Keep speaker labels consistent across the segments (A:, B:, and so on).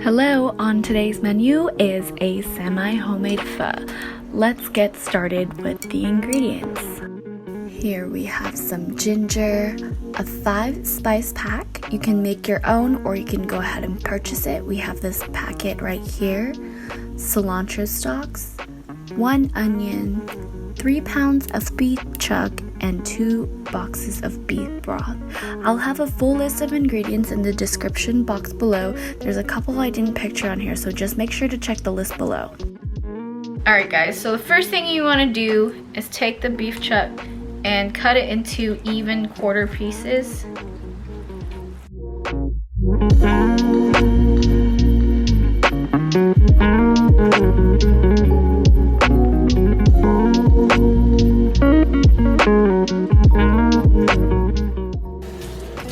A: Hello, on today's menu is a semi-homemade pho. Let's get started with the ingredients. Here we have some ginger, a 5-spice pack. You can make your own or you can go ahead and purchase it. We have this packet right here. Cilantro stalks, 1 onion, 3 pounds of beef chuck, and 2 boxes of beef broth. I'll have a full list of ingredients in the description box below. There's a couple I didn't picture on here, so just make sure to check the list below.
B: Alright guys, so the first thing you want to do is take the beef chuck and cut it into even quarter pieces.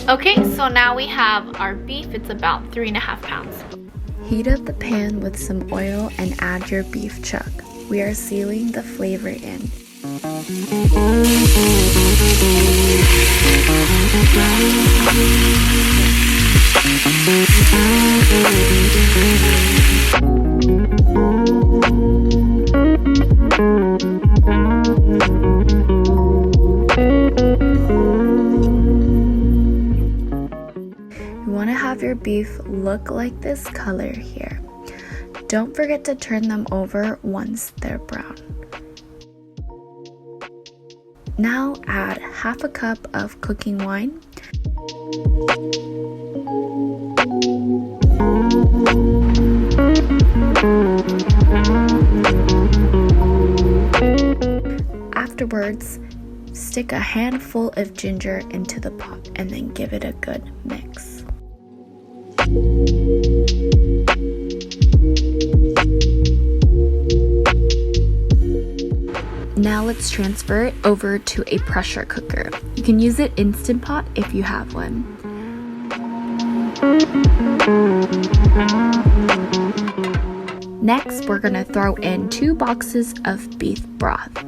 B: Okay, so now we have our beef. It's about 3.5 pounds.
A: Heat up the pan with some oil and add your beef chuck. We are sealing the flavor in. You want to have your beef look like this color here. Don't forget to turn them over once they're brown. Now add half a cup of cooking wine. Afterwards, stick a handful of ginger into the pot and then give it a good mix. Now let's transfer it over to a pressure cooker. You can use it Instant Pot if you have one. Next, we're going to throw in 2 boxes of beef broth.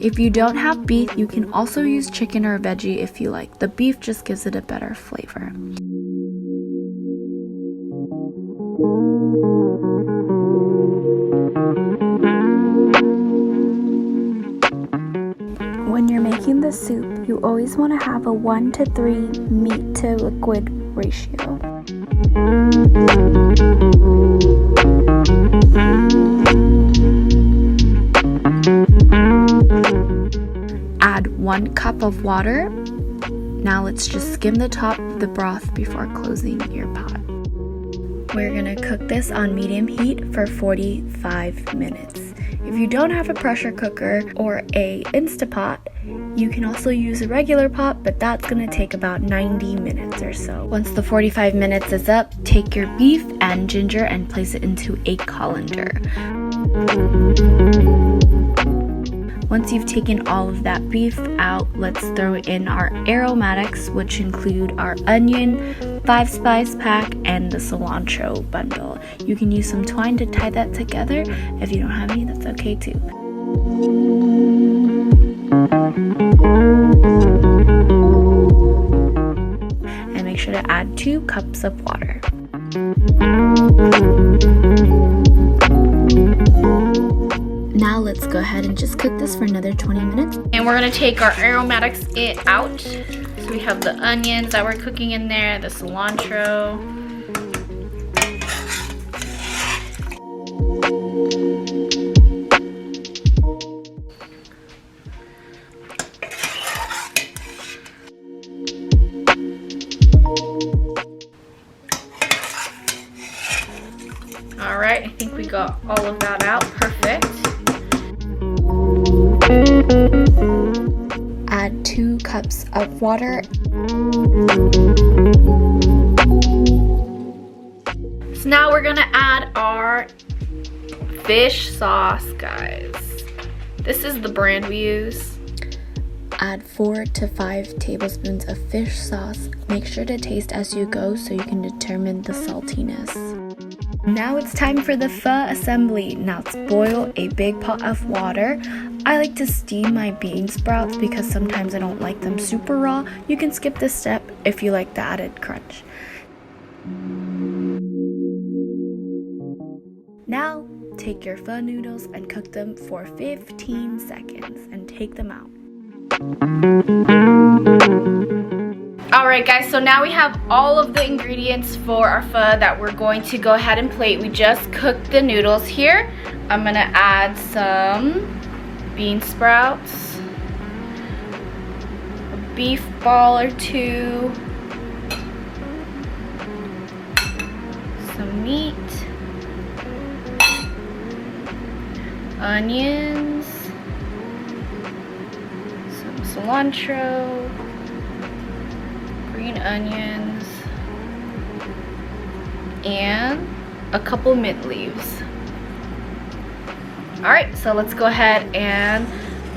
A: If you don't have beef, you can also use chicken or veggie if you like. The beef just gives it a better flavor. When you're making the soup, you always want to have a 1-to-3 meat to liquid ratio. Add 1 cup of water. Now let's just skim the top of the broth before closing your pot. We're gonna cook this on medium heat for 45 minutes. If you don't have a pressure cooker or a Instapot, you can also use a regular pot, but that's gonna take about 90 minutes or so. Once the 45 minutes is up, take your beef and ginger and place it into a colander. Once you've taken all of that beef out, let's throw in our aromatics, which include our onion, 5-spice pack, and the cilantro bundle. You can use some twine to tie that together. If you don't have any, that's okay too. And make sure to add 2 cups of water. Now let's go ahead and just cook this for another 20 minutes.
B: And we're going to take our aromatics out. So we have the onions that we're cooking in there, the cilantro. All right, I think we got all of that out. Perfect.
A: Add 2 cups of water.
B: So now we're gonna add our fish sauce, guys. This is the brand we use.
A: Add 4 to 5 tablespoons of fish sauce. Make sure to taste as you go so you can determine the saltiness. Now it's time for the pho assembly. Now let's boil a big pot of water. I like to steam my bean sprouts because sometimes I don't like them super raw. You can skip this step if you like the added crunch. Now, take your pho noodles and cook them for 15 seconds and take them out.
B: Alright guys, so now we have all of the ingredients for our pho that we're going to go ahead and plate. We just cooked the noodles here. I'm going to add some bean sprouts, a beef ball or two, some meat, onions, some cilantro, green onions, and a couple mint leaves. Alright, so let's go ahead and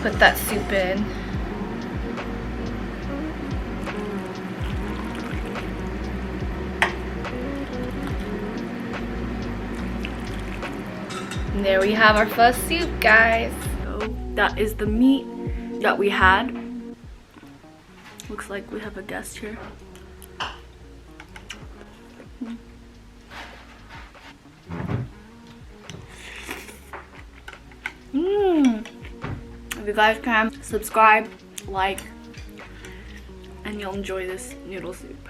B: put that soup in. And there we have our pho soup, guys.
A: So that is the meat that we had. Looks like we have a guest here. If you guys can, subscribe, like, and you'll enjoy this noodle soup.